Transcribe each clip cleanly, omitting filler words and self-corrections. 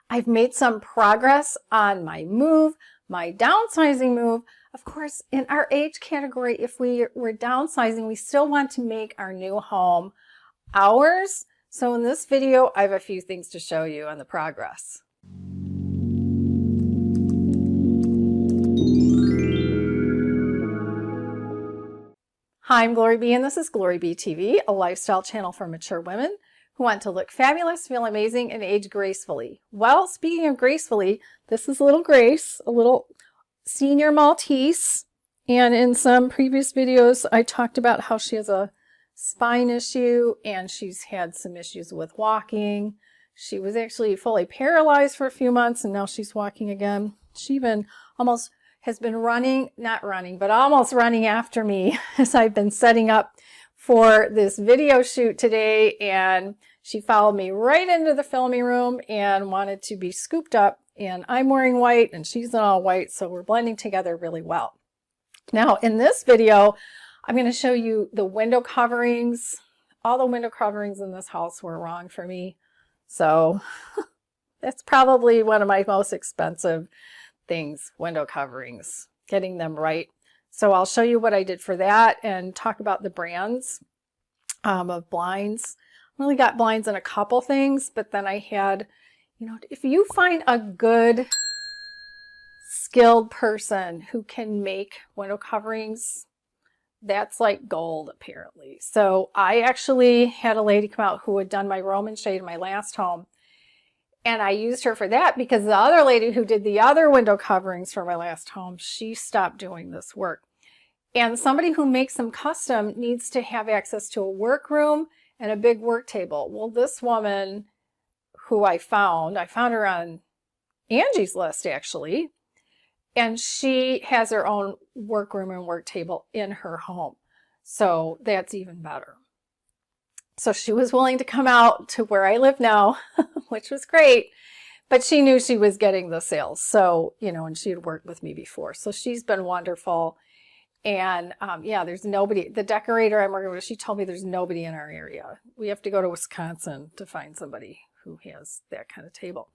I've made some progress on my move, my downsizing move. Of course, in our age category, if we're downsizing, we still want to make our new home ours. So in this video, I have a few things to show you on the progress. Hi, I'm GloryB, and this is GloryB-TV, a lifestyle channel for mature women who want to look fabulous, feel amazing, and age gracefully. Well, speaking of gracefully, this is little Grace, a little senior Maltese. And in some previous videos, I talked about how she has a spine issue and she's had some issues with walking. She was actually fully paralyzed for a few months and now she's walking again. She even almost has been not running, but almost running after me as I've been setting up for this video shoot today, and she followed me right into the filming room and wanted to be scooped up, and I'm wearing white and she's in all white, so we're blending together really well. Now in this video, I'm going to show you the window coverings. All the window coverings in this house were wrong for me, so that's probably one of my most expensive things, window coverings, getting them right. So I'll show you what I did for that and talk about the brands of blinds. I only got blinds in a couple things, but then I had, if you find a good skilled person who can make window coverings, that's like gold apparently. So I actually had a lady come out who had done my Roman shade in my last home. And I used her for that because the other lady who did the other window coverings for my last home, she stopped doing this work. And somebody who makes them custom needs to have access to a workroom and a big work table. Well, this woman who I found her on Angie's list actually, and she has her own workroom and work table in her home. So that's even better. So she was willing to come out to where I live now, which was great, but she knew she was getting the sales. So, and she had worked with me before. So she's been wonderful. And yeah, there's nobody, the decorator I'm working with, she told me there's nobody in our area. We have to go to Wisconsin to find somebody who has that kind of table.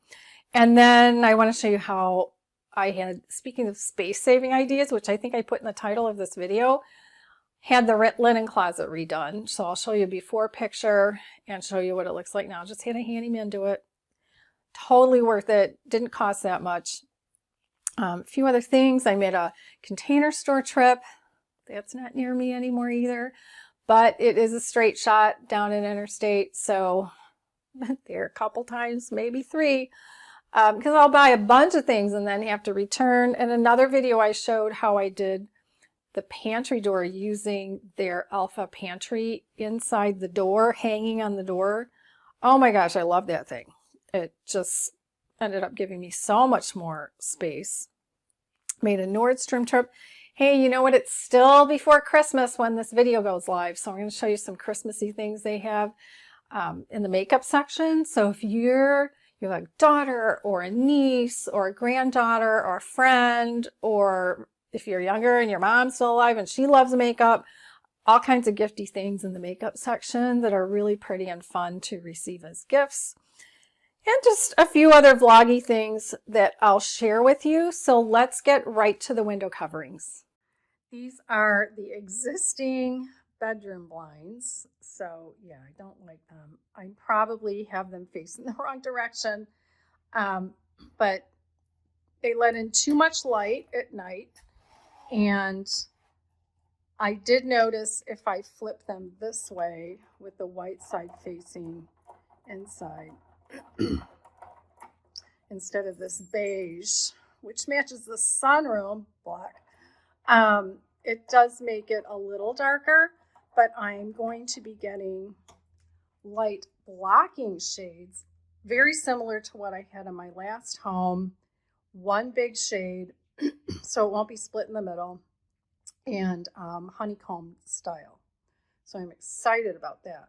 And then I want to show you how I had, speaking of space saving ideas, which I think I put in the title of this video, had the linen closet redone. So I'll show you a before picture and show you what it looks like now. Just had a handyman do it. Totally worth it. Didn't cost that much. A few other things. I made a Container Store trip. That's not near me anymore either, but it is a straight shot down in Interstate. So there a couple times, maybe three, because I'll buy a bunch of things and then have to return. In another video, I showed how I did the pantry door using their Alpha Pantry inside the door, hanging on the door. Oh my gosh, I love that thing. It just ended up giving me so much more space. Made a Nordstrom trip. Hey, you know what? It's still before Christmas when this video goes live, so I'm going to show you some Christmassy things they have in the makeup section. So if you're a daughter or a niece or a granddaughter or a friend, or if you're younger and your mom's still alive and she loves makeup, all kinds of gifty things in the makeup section that are really pretty and fun to receive as gifts. And just a few other vloggy things that I'll share with you. So let's get right to the window coverings. These are the existing bedroom blinds. So yeah, I don't like them. I probably have them facing the wrong direction, but they let in too much light at night. And I did notice if I flip them this way with the white side facing inside instead of this beige, which matches the sunroom black, it does make it a little darker, but I'm going to be getting light blocking shades, very similar to what I had in my last home. One big shade, so it won't be split in the middle, and honeycomb style. So I'm excited about that.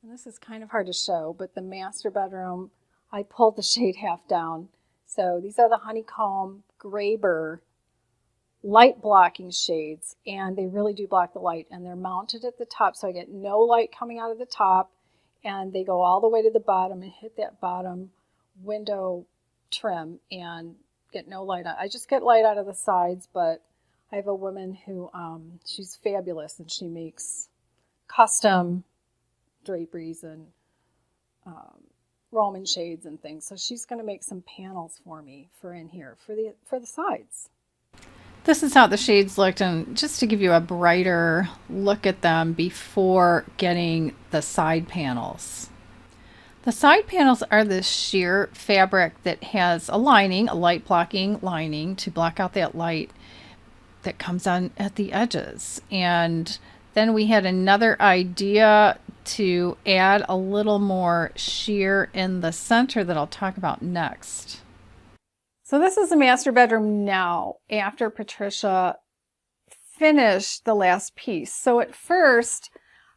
And this is kind of hard to show, but the master bedroom, I pulled the shade half down. So these are the honeycomb Graber light blocking shades, and they really do block the light, and they're mounted at the top, so I get no light coming out of the top, and they go all the way to the bottom and hit that bottom window trim and get no light on. I just get light out of the sides, but I have a woman who, she's fabulous, and she makes custom draperies and Roman shades and things. So she's going to make some panels for me for in here for the sides. This is how the shades looked, and just to give you a brighter look at them before getting the side panels. The side panels are this sheer fabric that has a lining, a light blocking lining to block out that light that comes on at the edges. And then we had another idea to add a little more sheer in the center that I'll talk about next. So this is the master bedroom now after Patricia finished the last piece. So at first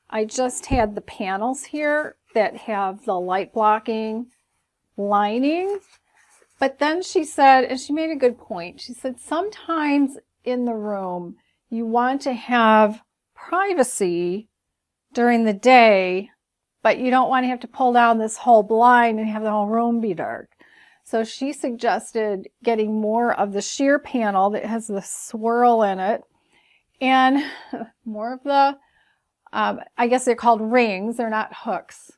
I just had the panels here that have the light blocking lining, but then she said, and she made a good point, she said sometimes in the room you want to have privacy during the day, but you don't want to have to pull down this whole blind and have the whole room be dark. So she suggested getting more of the sheer panel that has the swirl in it, and more of the, I guess they're called rings, they're not hooks,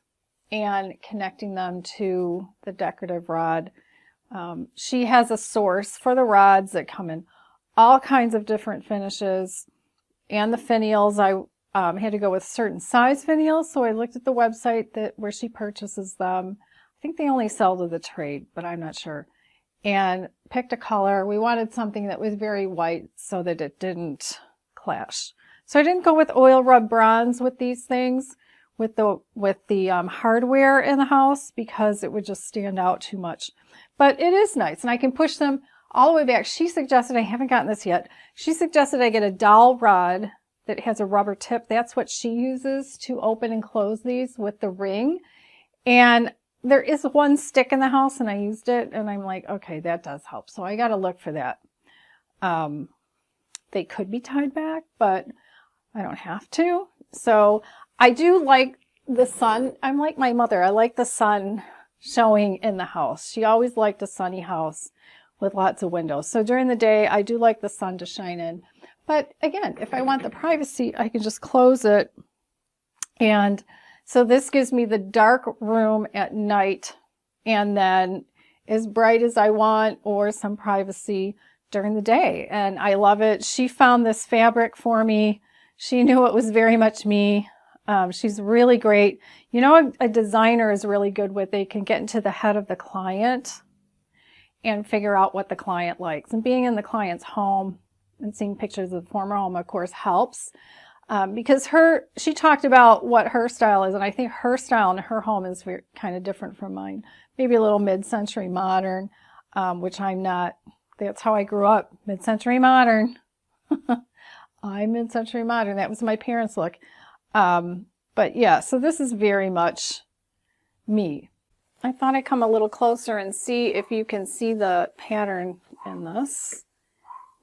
and connecting them to the decorative rod. She has a source for the rods that come in all kinds of different finishes, and the finials, I had to go with certain size finials, so I looked at the website where she purchases them. I think they only sell to the trade, but I'm not sure. And picked a color. We wanted something that was very white so that it didn't clash. So I didn't go with oil rub bronze with these things, with the hardware in the house, because it would just stand out too much. But it is nice, and I can push them all the way back. She suggested, I haven't gotten this yet, she suggested I get a dowel rod that has a rubber tip. That's what she uses to open and close these with the ring. And there is one stick in the house, and I used it, and I'm like, okay, that does help. So I got to look for that. They could be tied back, but I don't have to. So I do like the sun. I'm like my mother. I like the sun showing in the house. She always liked a sunny house with lots of windows. So during the day, I do like the sun to shine in. But again, if I want the privacy, I can just close it. And so this gives me the dark room at night, and then as bright as I want, or some privacy during the day. And I love it. She found this fabric for me. She knew it was very much me. She's really great. You know, a designer is really good with, they can get into the head of the client and figure out what the client likes. And being in the client's home and seeing pictures of the former home, of course, helps. Because she talked about what her style is, and I think her style in her home is kind of different from mine. Maybe a little mid-century modern, which I'm not. That's how I grew up, mid-century modern. I'm mid-century modern. That was my parents' look. But yeah, so this is very much me. I thought I'd come a little closer and see if you can see the pattern in this.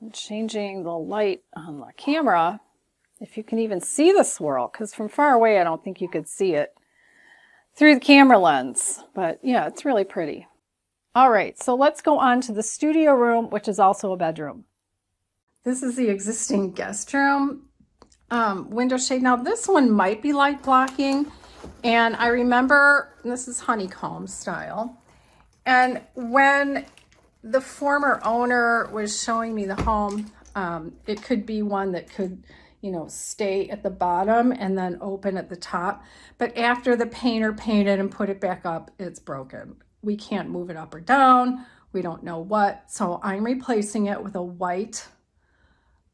I'm changing the light on the camera. If you can even see the swirl, because from far away I don't think you could see it through the camera lens. But yeah, it's really pretty. All right, so let's go on to the studio room, which is also a bedroom. This is the existing guest room window shade. Now this one might be light blocking, and I remember this is honeycomb style. And when the former owner was showing me the home, it could be one that could, you know, stay at the bottom and then open at the top. But after the painter painted and put it back up, it's broken. We can't move it up or down. We don't know what. So I'm replacing it with a white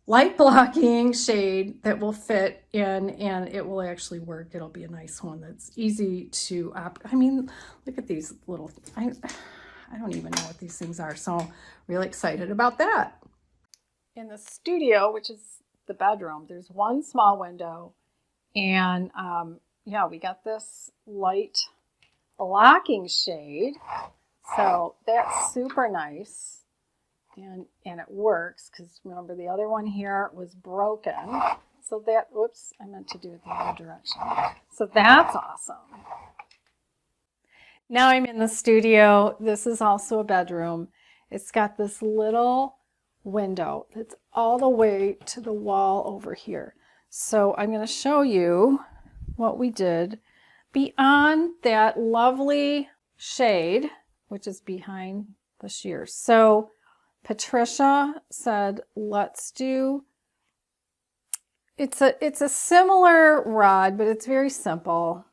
light blocking shade that will fit in, and it will actually work. It'll be a nice one that's easy to I mean, look at these little, I don't even know what these things are. So really excited about that. In the studio, which is the bedroom, there's one small window, and yeah, we got this light blocking shade, so that's super nice, and it works, because remember the other one here was broken, so that, whoops, I meant to do it the other direction, so that's awesome. Now I'm in the studio. This is also a bedroom. It's got this little window that's all the way to the wall over here. So I'm going to show you what we did beyond that lovely shade, which is behind the shears. So Patricia said, let's do, it's a similar rod, but it's very simple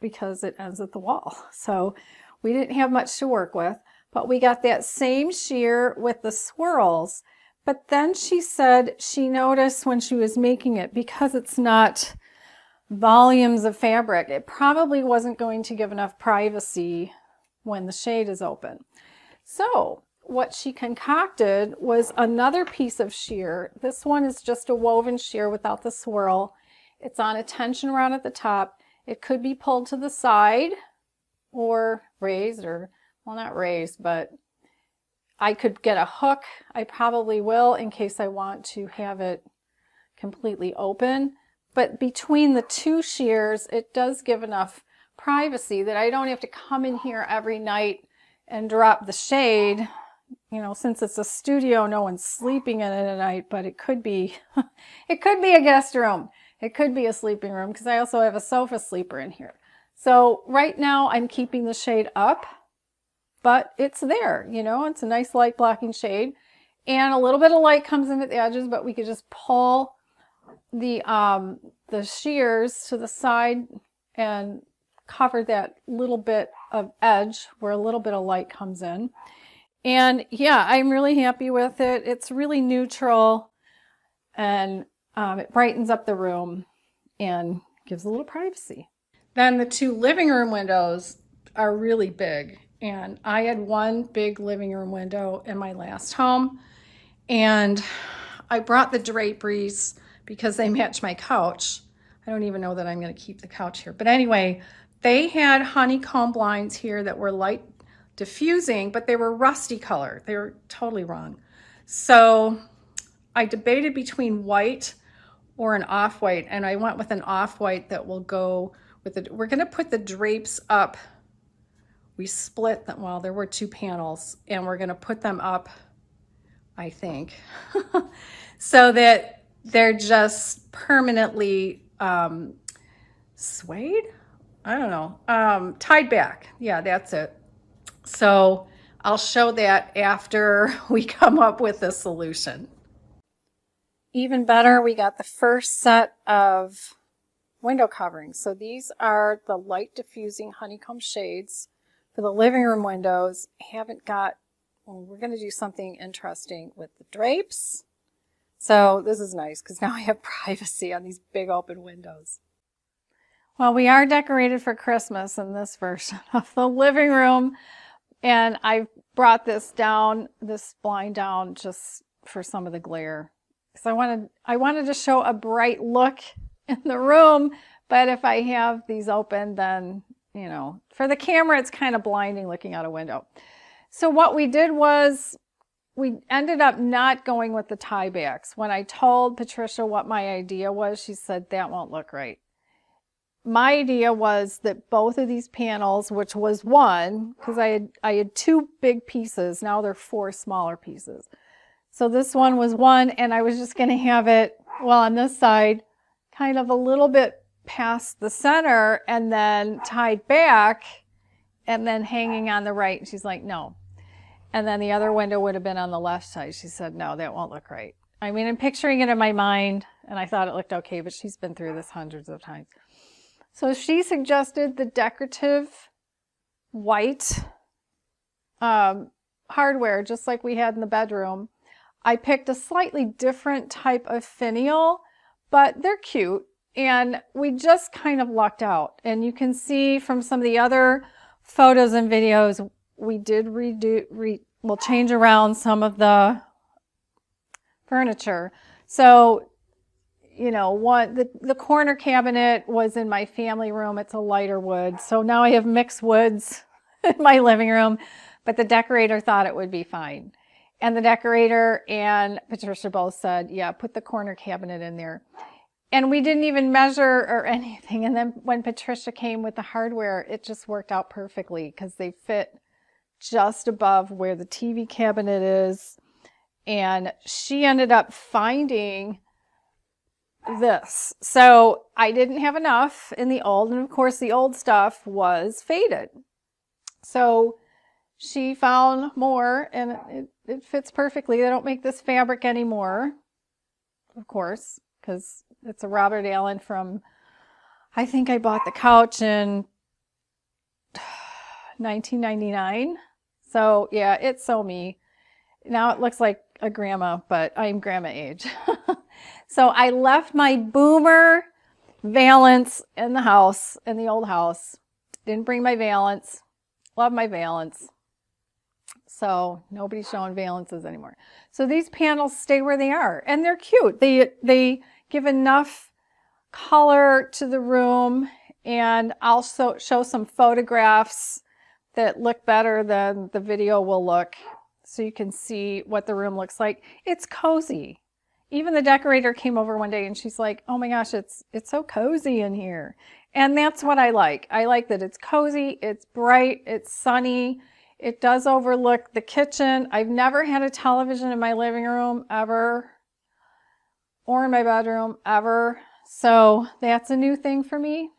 because it ends at the wall. So we didn't have much to work with, but we got that same shear with the swirls. But then she said she noticed when she was making it, because it's not volumes of fabric, it probably wasn't going to give enough privacy when the shade is open. So what she concocted was another piece of shear. This one is just a woven shear without the swirl. It's on a tension rod at the top. It could be pulled to the side or raised, or, well, not raised, but I could get a hook. I probably will in case I want to have it completely open. But between the two shears, it does give enough privacy that I don't have to come in here every night and drop the shade. You know, since it's a studio, no one's sleeping in it at night, but it could be, it could be a guest room. It could be a sleeping room because I also have a sofa sleeper in here. So right now I'm keeping the shade up, but it's there, you know, it's a nice light blocking shade, and a little bit of light comes in at the edges, but we could just pull the shears to the side and cover that little bit of edge where a little bit of light comes in. And yeah, I'm really happy with it. It's really neutral, and it brightens up the room and gives a little privacy. Then the two living room windows are really big. And I had one big living room window in my last home. And I brought the draperies because they match my couch. I don't even know that I'm going to keep the couch here. But anyway, they had honeycomb blinds here that were light diffusing, but they were rusty color. They were totally wrong. So I debated between white or an off-white, and I went with an off-white that will go with it. We're going to put the drapes up. We split them, well, there were two panels, and we're going to put them up, I think, so that they're just permanently suede? I don't know, tied back. Yeah, that's it. So I'll show that after we come up with a solution. Even better, we got the first set of window coverings. So these are the light diffusing honeycomb shades for the living room windows. Haven't got, well, we're going to do something interesting with the drapes. So this is nice because now I have privacy on these big open windows. Well, we are decorated for Christmas in this version of the living room. And I brought this down, this blind down, just for some of the glare. So I wanted to show a bright look in the room, but if I have these open, then, you know, for the camera, it's kind of blinding looking out a window. So what we did was we ended up not going with the tie backs. When I told Patricia what my idea was, she said, that won't look right. My idea was that both of these panels, which was one, because I had two big pieces, now they're four smaller pieces. So this one was one, and I was just going to have it, well, on this side, kind of a little bit past the center, and then tied back, and then hanging on the right. And she's like, no. And then the other window would have been on the left side. She said, no, that won't look right. I mean, I'm picturing it in my mind, and I thought it looked okay, but she's been through this hundreds of times. So she suggested the decorative white hardware, just like we had in the bedroom. I picked a slightly different type of finial, but they're cute, and we just kind of lucked out. And you can see from some of the other photos and videos, we did we'll change around some of the furniture. So, you know, the corner cabinet was in my family room. It's a lighter wood. So now I have mixed woods in my living room, but the decorator thought it would be fine. And the decorator and Patricia both said, yeah, put the corner cabinet in there. And we didn't even measure or anything. And then when Patricia came with the hardware, it just worked out perfectly because they fit just above where the TV cabinet is. And she ended up finding this. So I didn't have enough in the old. And of course, the old stuff was faded. So she found more, and it fits perfectly. They don't make this fabric anymore, of course, because it's a Robert Allen from, I think I bought the couch in 1999. So yeah, it's so me. Now it looks like a grandma, but I'm grandma age. So I left my boomer valance in the house, in the old house. Didn't bring my valance. Love my valance. So nobody's showing valances anymore. So these panels stay where they are, and they're cute. They give enough color to the room, and I'll show some photographs that look better than the video will look, so you can see what the room looks like. It's cozy. Even the decorator came over one day and she's like, oh my gosh, it's so cozy in here. And that's what I like. I like that it's cozy, it's bright, it's sunny. It does overlook the kitchen. I've never had a television in my living room ever, or in my bedroom ever. So that's a new thing for me.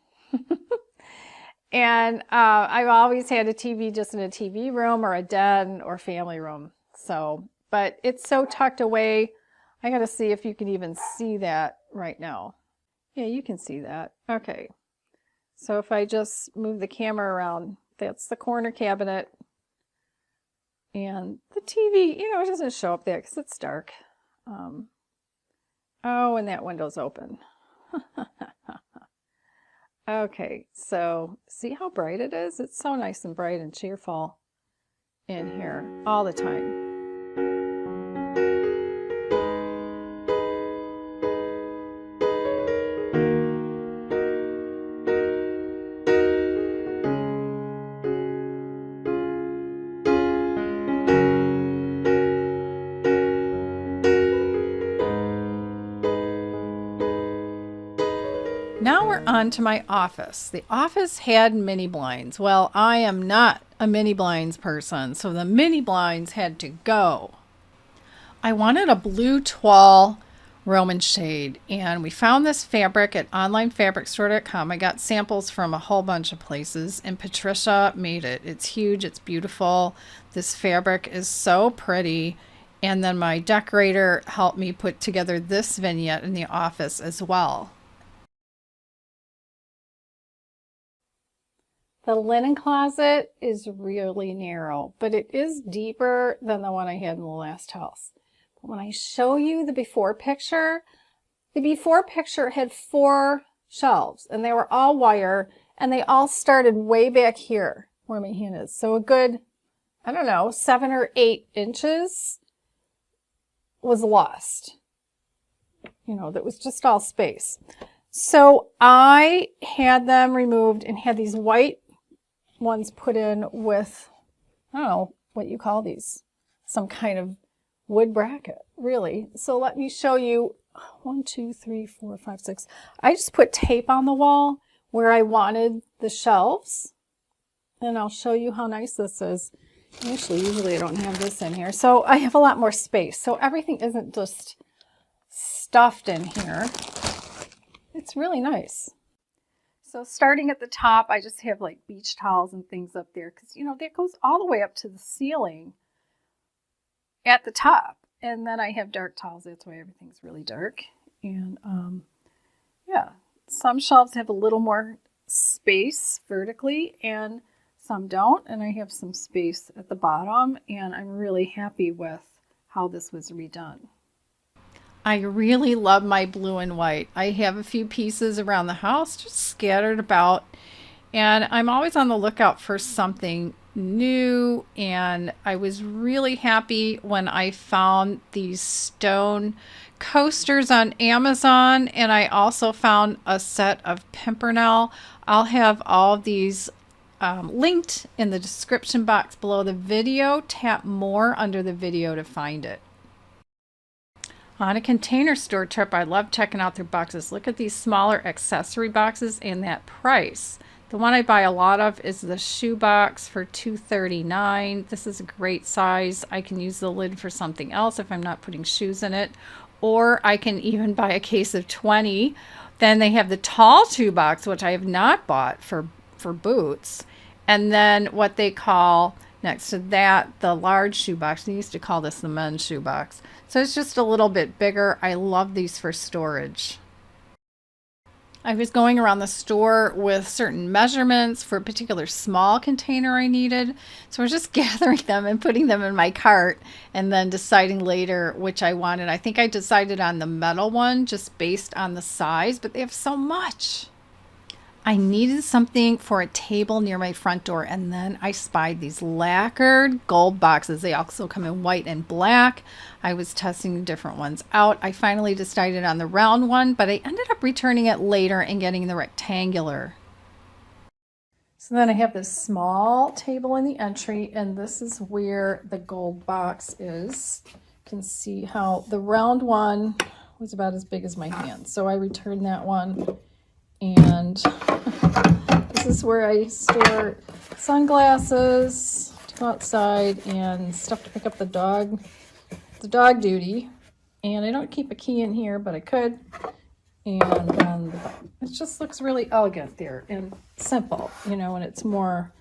And I've always had a TV just in a TV room or a den or family room. So, but it's so tucked away. I got to see if you can even see that right now. Yeah, you can see that. Okay. So if I just move the camera around, that's the corner cabinet. And the TV, you know, it doesn't show up there because it's dark. Oh, and that window's open. Okay, so see how bright it is? It's so nice and bright and cheerful in here all the time. Now we're on to my office. The office had mini blinds. Well, I am not a mini blinds person, so the mini blinds had to go. I wanted a blue toile Roman shade, and we found this fabric at onlinefabricstore.com. I got samples from a whole bunch of places, and Patricia made it. It's huge, it's beautiful. This fabric is so pretty. And then my decorator helped me put together this vignette in the office as well. The linen closet is really narrow, but it is deeper than the one I had in the last house. But when I show you the before picture had 4 shelves, and they were all wire, and they all started way back here where my hand is. So a good, I don't know, 7 or 8 inches was lost. You know, that was just all space. So I had them removed and had these white ones put in with, I don't know what you call these, some kind of wood bracket, really. So let me show you 1, 2, 3, 4, 5, 6. I just put tape on the wall where I wanted the shelves, and I'll show you how nice this is. Actually, usually I don't have this in here, so I have a lot more space. So everything isn't just stuffed in here. It's really nice. So starting at the top, I just have like beach towels and things up there because, you know, that goes all the way up to the ceiling at the top. And then I have dark towels. That's why everything's really dark. And yeah, some shelves have a little more space vertically and some don't. And I have some space at the bottom, and I'm really happy with how this was redone. I really love my blue and white. I have a few pieces around the house just scattered about, and I'm always on the lookout for something new. And I was really happy when I found these stone coasters on Amazon, and I also found a set of pimpernel. I'll have all of these linked in the description box below the video. Tap more under the video to find it. On a Container Store trip, I love checking out their boxes. Look at these smaller accessory boxes and that price. The one I buy a lot of is the shoe box for $2.39. This is a great size. I can use the lid for something else if I'm not putting shoes in it. Or I can even buy a case of 20. Then they have the tall shoe box, which I have not bought for boots. And then what they call next to that, the large shoe box. They used to call this the men's shoe box. So it's just a little bit bigger. I love these for storage. I was going around the store with certain measurements for a particular small container I needed. So I was just gathering them and putting them in my cart and then deciding later which I wanted. I think I decided on the metal one just based on the size, but they have so much. I needed something for a table near my front door, and then I spied these lacquered gold boxes. They also come in white and black. I was testing different ones out. I finally decided on the round one, but I ended up returning it later and getting the rectangular. So then I have this small table in the entry, and this is where the gold box is. You can see how the round one was about as big as my hand. So I returned that one. And this is where I store sunglasses to go outside and stuff to pick up the dog duty. And I don't keep a key in here, but I could. And it just looks really elegant there and simple, you know, and it's more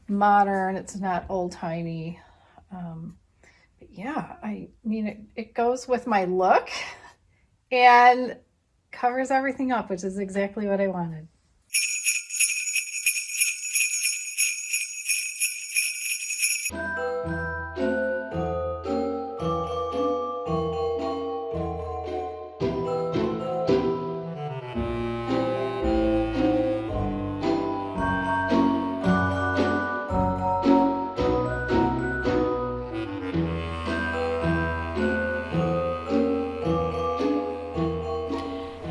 modern. It's not old-timey. But yeah, I mean, it goes with my look and covers everything up, which is exactly what I wanted.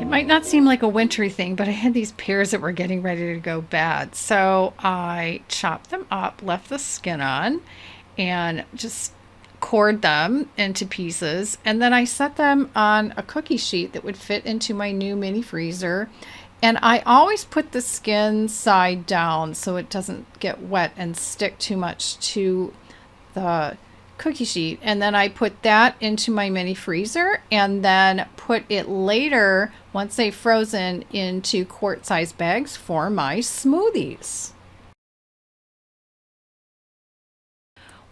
Might not seem like a wintry thing, but I had these pears that were getting ready to go bad. So I chopped them up, left the skin on, and just cored them into pieces. And then I set them on a cookie sheet that would fit into my new mini freezer. And I always put the skin side down so it doesn't get wet and stick too much to the cookie sheet. And then I put that into my mini freezer and then put it later, once they've frozen, into quart-sized bags for my smoothies.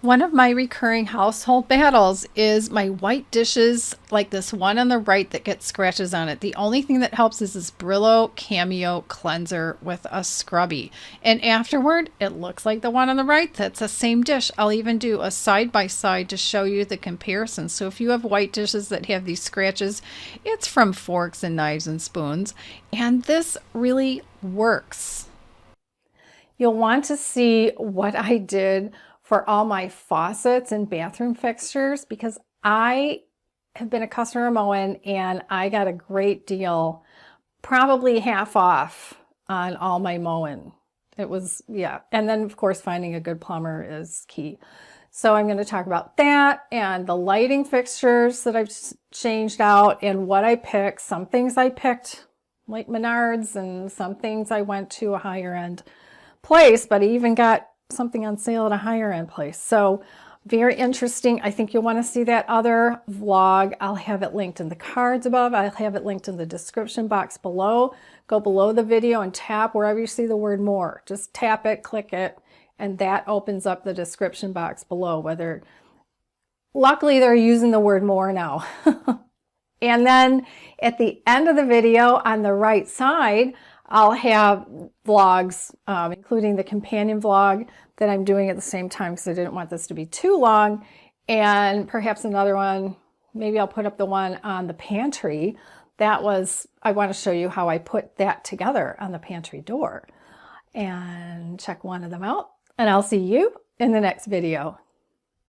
One of my recurring household battles is my white dishes, like this one on the right that gets scratches on it. The only thing that helps is this Brillo Cameo cleanser with a scrubby. And afterward, it looks like the one on the right. That's the same dish. I'll even do a side-by-side to show you the comparison. So if you have white dishes that have these scratches, it's from forks and knives and spoons. And this really works. You'll want to see what I did for all my faucets and bathroom fixtures, because I have been a customer of Moen and I got a great deal, probably half off on all my Moen. It was, yeah. And then of course, finding a good plumber is key. So I'm going to talk about that and the lighting fixtures that I've changed out and what I picked. Some things I picked like Menards and some things I went to a higher end place, but I even got something on sale at a higher end place. So very interesting. I think you'll want to see that other vlog. I'll have it linked in the cards above. I'll have it linked in the description box below. Go below the video and tap wherever you see the word more. Just tap it, click it, and that opens up the description box below. Luckily they're using the word more now. And then at the end of the video on the right side, I'll have vlogs, including the companion vlog that I'm doing at the same time because I didn't want this to be too long, and perhaps another one. Maybe I'll put up the one on the pantry. I want to show you how I put that together on the pantry door, and check one of them out. And I'll see you in the next video.